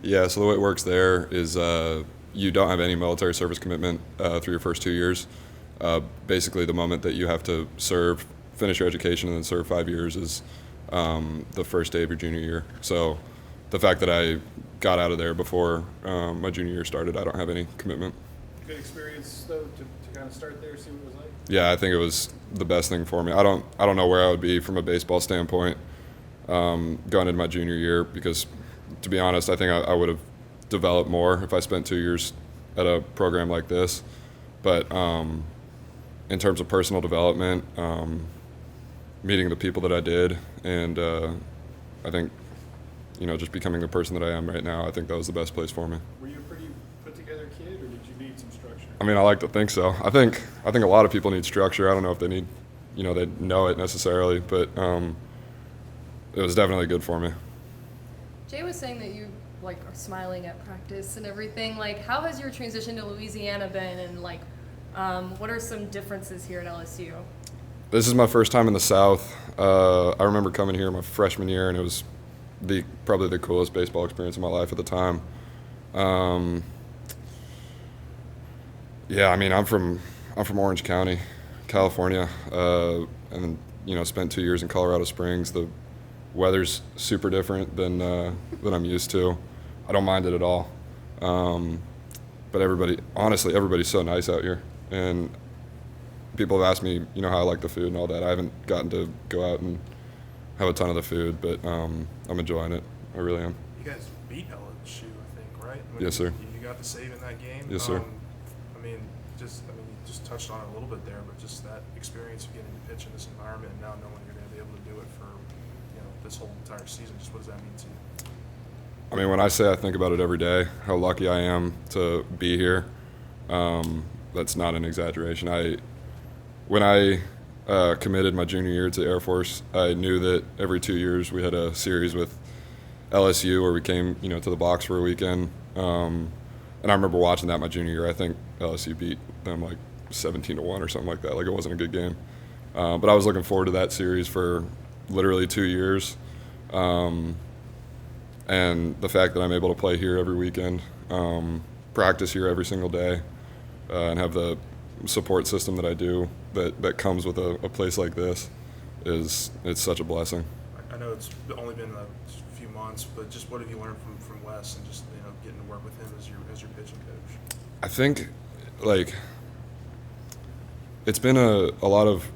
Yeah, so the way it works there is you don't have any military service commitment through your first 2 years. Basically, the moment that you have to serve, finish your education, and then serve 5 years is the first day of your junior year. So the fact that I got out of there before my junior year started, I don't have any commitment. Good experience, though, to kind of start there, see what it was like? Yeah, I think it was the best thing for me. I don't know where I would be from a baseball standpoint going into my junior year because, to be honest, I think I would have developed more if I spent 2 years at a program like this. But in terms of personal development, meeting the people that I did, and I think, just becoming the person that I am right now, I think that was the best place for me. Were you a pretty put-together kid, or did you need some structure? I mean, I like to think so. I think a lot of people need structure. I don't know if they need, they know it necessarily, but it was definitely good for me. Jay was saying that you are smiling at practice and everything. How has your transition to Louisiana been, and what are some differences here at LSU? This is my first time in the South. I remember coming here my freshman year, and it was probably the coolest baseball experience of my life at the time. Yeah, I mean, I'm from Orange County, California, and spent 2 years in Colorado Springs. The weather's super different than I'm used to. I don't mind it at all. But everybody's so nice out here, and people have asked me, how I like the food and all that. I haven't gotten to go out and have a ton of the food, but I'm enjoying it. I really am. You guys beat LSU, I think, right? Yes, sir. You got the save in that game. Yes, sir. You just touched on it a little bit there, but just that experience of getting to pitch in this environment and now knowing you're going to be able to do it for this whole entire season. Just what does that mean to you? I mean, when I say I think about it every day, how lucky I am to be here, that's not an exaggeration. When I committed my junior year to the Air Force, I knew that every 2 years we had a series with LSU where we came, to the box for a weekend. And I remember watching that my junior year. I think LSU beat them 17-1 or something like that. It wasn't a good game. But I was looking forward to that series for literally 2 years. And the fact that I'm able to play here every weekend, practice here every single day, and have the support system that I do that comes with a place like this it's such a blessing. I know it's only been a few months, but just what have you learned from Wes and just getting to work with him as your pitching coach? I think it's been a lot of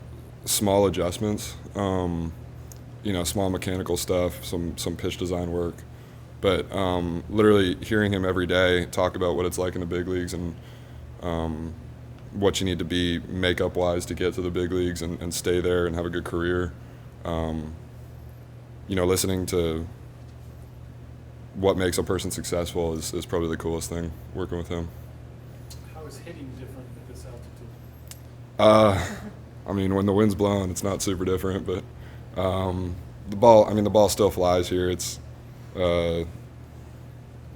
small adjustments, small mechanical stuff, some pitch design work, but literally hearing him every day talk about what it's like in the big leagues and what you need to be makeup-wise to get to the big leagues and stay there and have a good career. Listening to what makes a person successful is probably the coolest thing, working with him. How is hitting different at this altitude? I mean, when the wind's blowing, it's not super different, but the ball still flies here. It's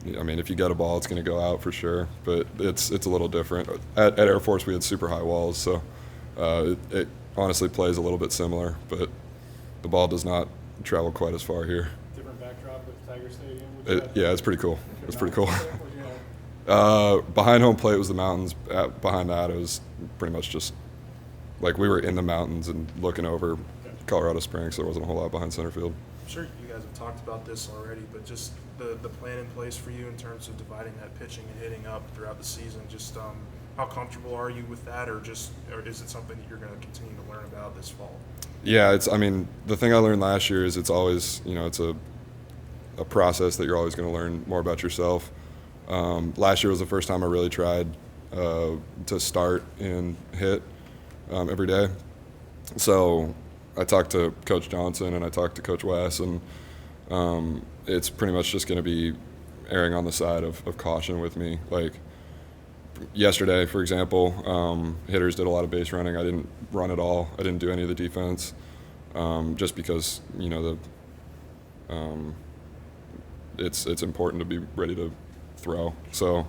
if you get a ball, it's going to go out for sure, but it's a little different. At Air Force, we had super high walls, so it honestly plays a little bit similar, but the ball does not travel quite as far here. Different backdrop with Tiger Stadium? Yeah, it's pretty cool. It's pretty cool. Behind home plate was the mountains. Behind that, it was pretty much just we were in the mountains and looking over Colorado Springs, so there wasn't a whole lot behind center field. I'm sure you guys have talked about this already, but just the plan in place for you in terms of dividing that pitching and hitting up throughout the season, just how comfortable are you with that, or is it something that you're going to continue to learn about this fall? Yeah, the thing I learned last year is it's always, it's a process that you're always going to learn more about yourself. Last year was the first time I really tried to start and hit every day. So I talked to Coach Johnson and I talked to Coach Wes, and it's pretty much just going to be erring on the side of caution with me. Yesterday, for example, hitters did a lot of base running. I didn't run at all. I didn't do any of the defense, just because it's important to be ready to throw. So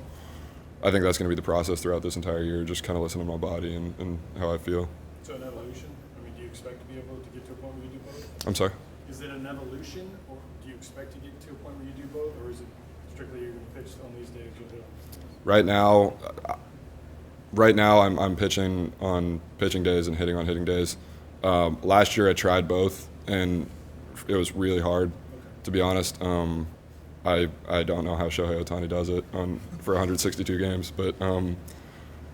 I think that's going to be the process throughout this entire year, just kind of listening to my body and how I feel. So an evolution? Do you expect to be able to get to a point where you do both? I'm sorry? an evolution, or do you expect to get to a point where you do both, or is it strictly you're going to pitch on these days? Right now, I'm pitching on pitching days and hitting on hitting days. Last year, I tried both, and it was really hard, to be honest. I don't know how Shohei Ohtani does it for 162 games, but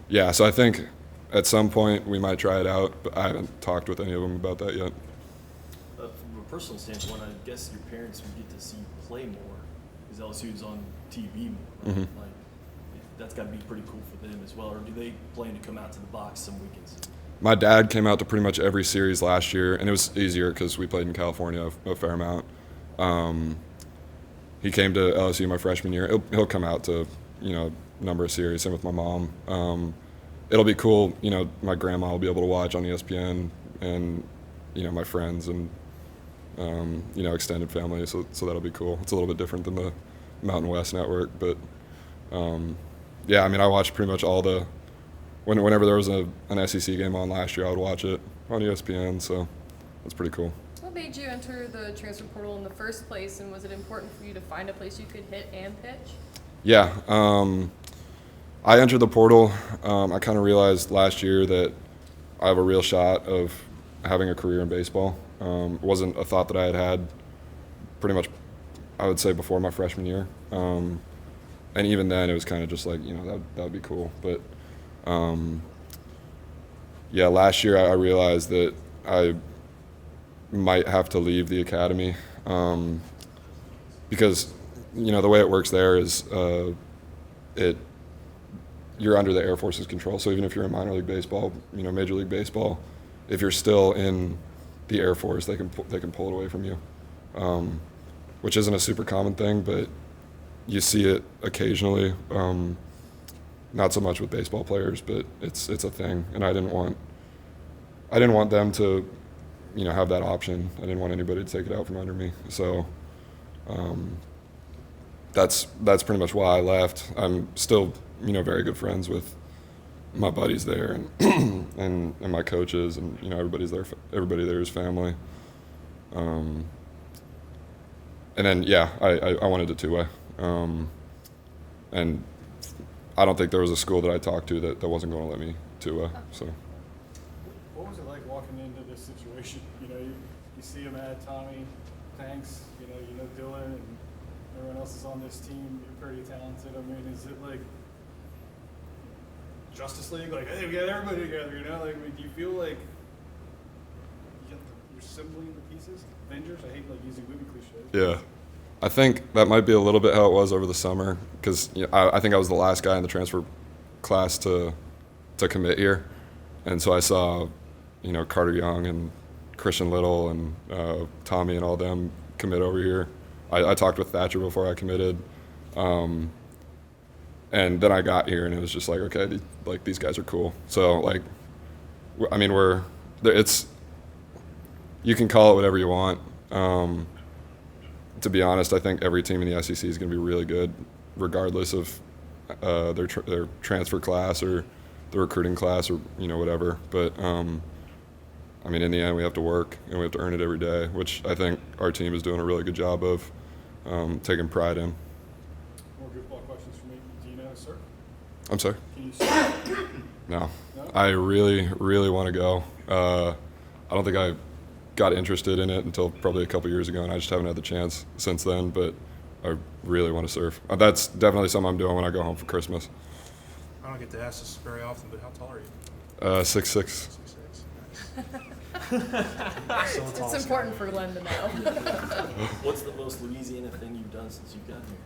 yeah. So I think at some point we might try it out, but I haven't talked with any of them about that yet. From a personal standpoint, I guess your parents would get to see you play more because LSU is on TV more. Right? Mm-hmm. Like that's got to be pretty cool for them as well. Or do they plan to come out to the box some weekends? My dad came out to pretty much every series last year, and it was easier because we played in California a fair amount. He came to LSU my freshman year. He'll come out to, a number of series, same with my mom. It'll be cool, my grandma will be able to watch on ESPN, and, my friends and, extended family, so that'll be cool. It's a little bit different than the Mountain West Network, but, yeah, I watched pretty much all whenever there was an SEC game on last year, I would watch it on ESPN, so that's pretty cool. What made you enter the transfer portal in the first place, and was it important for you to find a place you could hit and pitch? Yeah, I entered the portal. I kind of realized last year that I have a real shot of having a career in baseball. It wasn't a thought that I had pretty much, I would say, before my freshman year. And even then, it was kind of just like, that would be cool. But, yeah, last year I realized that I might have to leave the academy because, the way it works there is you're under the Air Force's control. So even if you're in minor league baseball, Major League Baseball, if you're still in the Air Force, they can pull it away from you, which isn't a super common thing, but you see it occasionally. Not so much with baseball players, but it's a thing, and I didn't want them to, have that option. I didn't want anybody to take it out from under me. So that's pretty much why I left. I'm still, very good friends with my buddies there and my coaches, and everybody there is family. And then I wanted a two-way. And I don't think there was a school that I talked to that wasn't going to let me two-way. So. What was it like walking into this situation? You see him add Tommy, Tanks, Dylan, and everyone else is on this team. You're pretty talented. Is it like Justice League? Like, hey, we got everybody together, do you feel like you're assembling the pieces? Avengers? I hate using movie cliches. Yeah. I think that might be a little bit how it was over the summer because I think I was the last guy in the transfer class to commit here, and so I saw, Carter Young and Christian Little and Tommy and all them commit over here. I talked with Thatcher before I committed, and then I got here and it was just like, okay, these guys are cool. So it's you can call it whatever you want. To be honest, I think every team in the SEC is going to be really good, regardless of their transfer class or the recruiting class or whatever. But in the end, we have to work and we have to earn it every day, which I think our team is doing a really good job of taking pride in. More goofball questions for me. Do you know how to surf? I'm sorry? Can you surf? No. No? I really, really want to go. I don't think I got interested in it until probably a couple years ago, and I just haven't had the chance since then, but I really want to surf. That's definitely something I'm doing when I go home for Christmas. I don't get to ask this very often, but how tall are you? 6'6". 6'6". It's important for Glenn to know. What's the most Louisiana thing you've done since you've gotten here?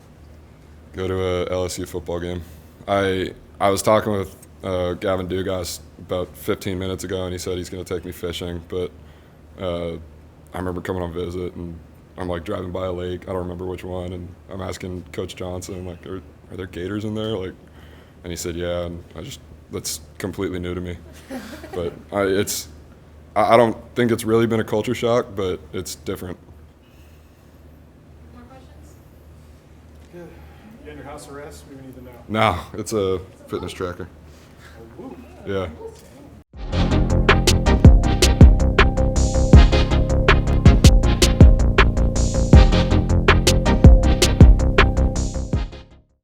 Go to a LSU football game. I was talking with Gavin Dugas about 15 minutes ago, and he said he's going to take me fishing, but I remember coming on visit, and I'm driving by a lake. I don't remember which one, and I'm asking Coach Johnson, are there gators in there? And he said, yeah, and that's completely new to me. But I don't think it's really been a culture shock, but it's different. More questions? Good. You under house arrest? We need to know. No, it's a fitness tracker. Oh, woo. Yeah.